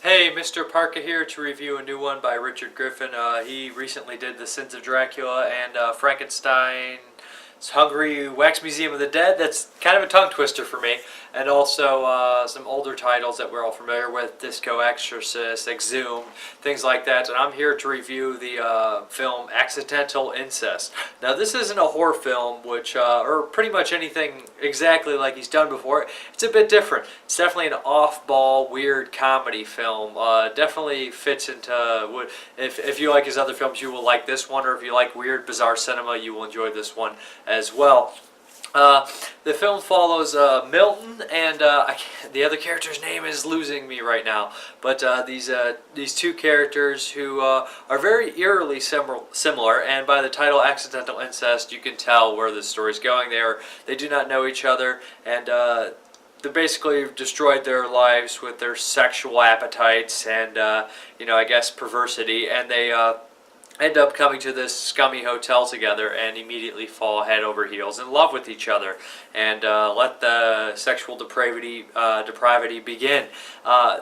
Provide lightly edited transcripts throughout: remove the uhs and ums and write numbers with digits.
Hey, Mrparka here to review a new one by Richard Griffin. He recently did The Sins of Dracula and Frankenstein's Hungry Wax Museum of the Dead. That's kind of a tongue twister for me. And also some older titles that we're all familiar with, Disco Exorcist, Exhumed, things like that. And I'm here to review the film Accidental Incest. Now this isn't a horror film, which, or pretty much anything exactly like he's done before. It's a bit different. It's definitely an off-ball, weird comedy film. Definitely fits into, if you like his other films, you will like this one, or if you like weird, bizarre cinema, you will enjoy this one as well. The film follows Milton, and the other character's name is losing me right now. But these two characters who are very eerily similar, and by the title Accidental Incest, you can tell where the story's going. They do not know each other, and they basically destroyed their lives with their sexual appetites and I guess perversity, and they end up coming to this scummy hotel together and immediately fall head over heels in love with each other and let the sexual depravity begin.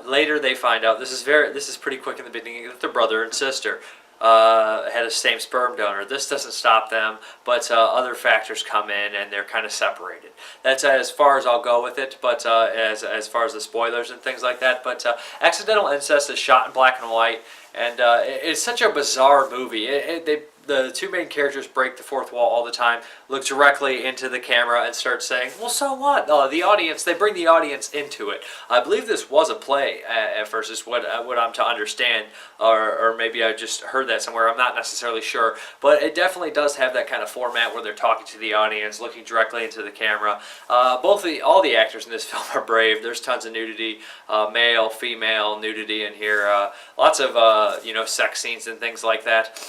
Later they find out, this is pretty quick in the beginning, that they're brother and sister. Had a same sperm donor. This doesn't stop them, but other factors come in and they're kind of separated. That's as far as I'll go with it, but as far as the spoilers and things like that. But Accidental Incest is shot in black and white, and it's such a bizarre movie. The two main characters break the fourth wall all the time, look directly into the camera and start saying, well, so what? They bring the audience into it. I believe this was a play at first, is what I'm to understand, or maybe I just heard that somewhere. I'm not necessarily sure, but it definitely does have that kind of format where they're talking to the audience, looking directly into the camera. All the actors in this film are brave. There's tons of nudity, male, female nudity in here, lots of sex scenes and things like that.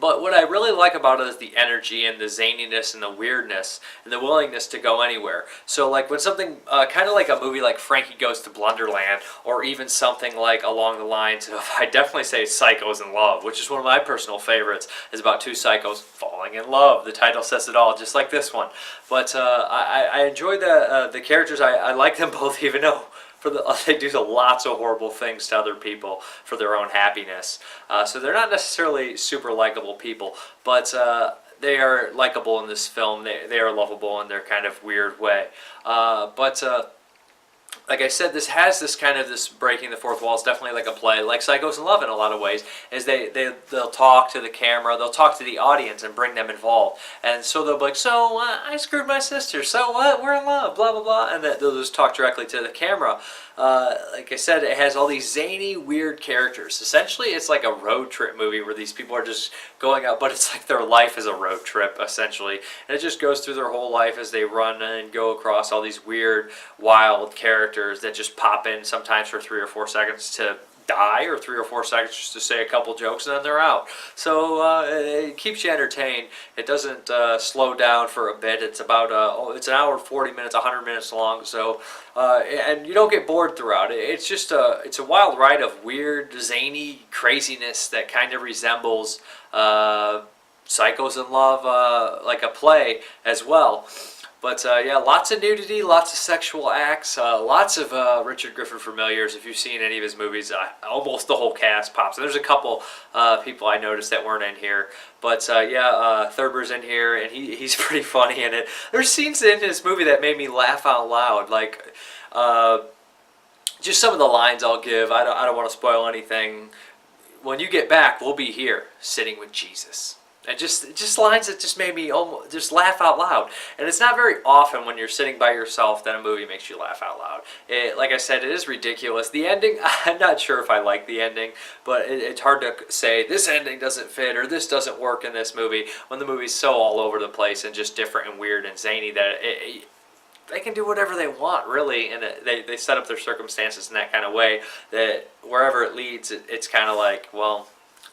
But what I really like about it is the energy and the zaniness and the weirdness and the willingness to go anywhere. So like when something, kind of like a movie like Frankie Goes to Blunderland, or even something like along the lines of, I definitely say Psychos in Love, which is one of my personal favorites, is about two psychos falling in love. The title says it all, just like this one. But I enjoy the characters. I like them both, even though they do lots of horrible things to other people for their own happiness. So they're not necessarily super likable people, but they are likable in this film. They are lovable in their kind of weird way. Like I said, this has this kind of this breaking the fourth wall. It's definitely like a play, like Psychos in Love in a lot of ways, is they'll talk to the camera, they'll talk to the audience and bring them involved. And so they'll be like, so I screwed my sister, so what, we're in love, blah, blah, blah. And they'll just talk directly to the camera. Like I said, it has all these zany, weird characters. Essentially, it's like a road trip movie where these people are just going out, but it's like their life is a road trip, essentially. And it just goes through their whole life as they run and go across all these weird, wild characters that just pop in sometimes for 3 or 4 seconds to die, or 3 or 4 seconds just to say a couple jokes, and then they're out. So it keeps you entertained. It doesn't slow down for a bit. It's about it's an hour 40 minutes, 100 minutes long. So and you don't get bored throughout. It's just it's a wild ride of weird, zany craziness that kind of resembles Psychos in Love, like a play as well. But yeah, lots of nudity, lots of sexual acts, lots of Richard Griffin familiars. If you've seen any of his movies, almost the whole cast pops. There's a couple people I noticed that weren't in here. But yeah, Thurber's in here, and he's pretty funny in it. There's scenes in this movie that made me laugh out loud. Like, just some of the lines I'll give. I don't want to spoil anything. When you get back, we'll be here, sitting with Jesus. And just lines that just made me almost just laugh out loud. And it's not very often when you're sitting by yourself that a movie makes you laugh out loud. Like I said, it is ridiculous. The ending, I'm not sure if I like the ending, but it's hard to say this ending doesn't fit or this doesn't work in this movie when the movie's so all over the place and just different and weird and zany that they can do whatever they want, really, and they set up their circumstances in that kind of way that wherever it leads, it's kind of like, well,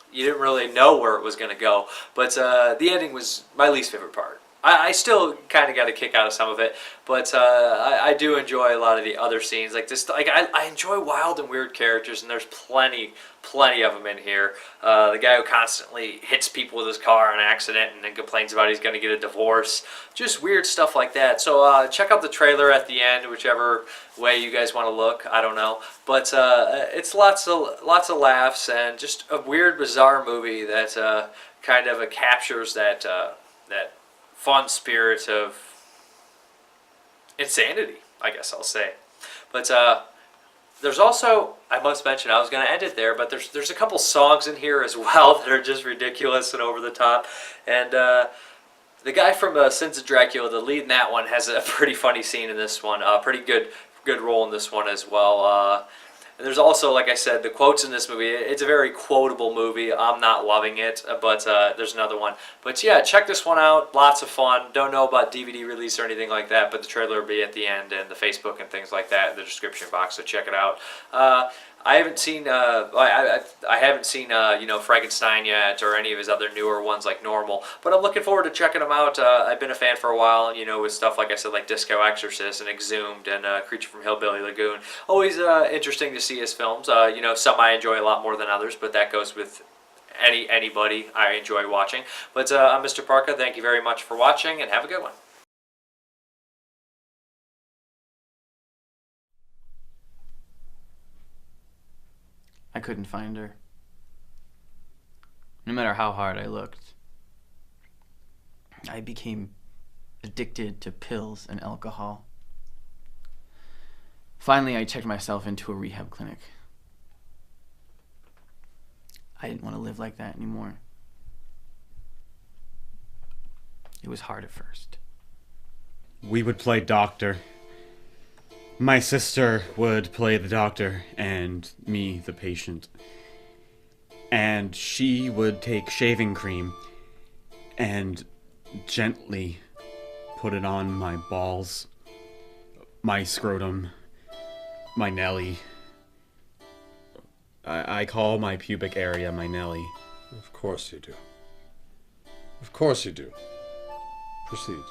you didn't really know where it was going to go. But the ending was my least favorite part. I still kind of got a kick out of some of it, but I do enjoy a lot of the other scenes. Like this, like I enjoy wild and weird characters, and there's plenty of them in here. The guy who constantly hits people with his car on accident and then complains about he's going to get a divorce. Just weird stuff like that. So check out the trailer at the end, whichever way you guys want to look. I don't know, but it's lots of laughs and just a weird, bizarre movie that kind of captures that fun spirit of insanity, I guess I'll say. But there's also, I must mention, I was going to end it there, but there's a couple songs in here as well that are just ridiculous and over the top. And the guy from Sins of Dracula, the lead in that one, has a pretty funny scene in this one. Pretty good role in this one as well. And there's also, like I said, the quotes in this movie. It's a very quotable movie. I'm not loving it, but there's another one. But yeah, check this one out. Lots of fun. Don't know about DVD release or anything like that, but the trailer will be at the end and the Facebook and things like that in the description box, so check it out. I haven't seen I haven't seen Frankenstein yet, or any of his other newer ones like Normal, but I'm looking forward to checking them out. I've been a fan for a while, with stuff like I said, like Disco Exorcist and Exhumed and Creature from Hillbilly Lagoon. Always interesting to see his films. Some I enjoy a lot more than others, but that goes with anybody I enjoy watching. But I'm Mrparka. Thank you very much for watching, and have a good one. I couldn't find her. No matter how hard I looked. I became addicted to pills and alcohol. Finally, I checked myself into a rehab clinic. I didn't want to live like that anymore. It was hard at first. We would play doctor. My sister would play the doctor, and me the patient. And she would take shaving cream and gently put it on my balls, my scrotum, my Nelly. I call my pubic area my Nelly. Of course you do. Of course you do. Proceed.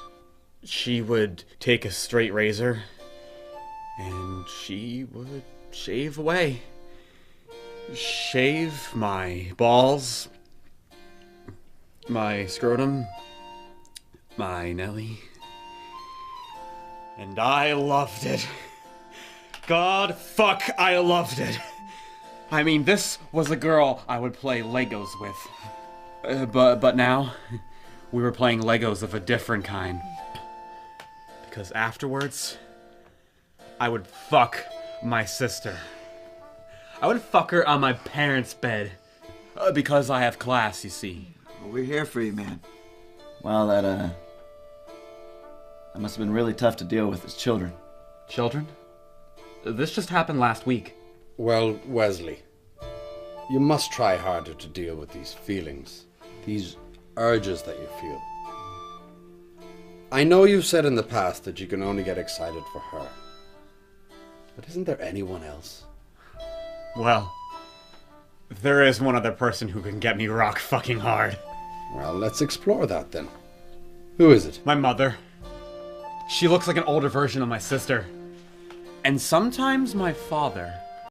She would take a straight razor, and she would shave away. Shave my balls, my scrotum, my Nelly. And I loved it. God fuck, I loved it. I mean, this was a girl I would play Legos with. But now, we were playing Legos of a different kind. Because afterwards, I would fuck my sister. I would fuck her on my parents' bed. Because I have class, you see. Well, we're here for you, man. Wow, that must have been really tough to deal with as children. Children? This just happened last week. Well, Wesley, you must try harder to deal with these feelings, these urges that you feel. I know you've said in the past that you can only get excited for her. But isn't there anyone else? Well, there is one other person who can get me rock fucking hard. Well, let's explore that then. Who is it? My mother. She looks like an older version of my sister. And sometimes my father.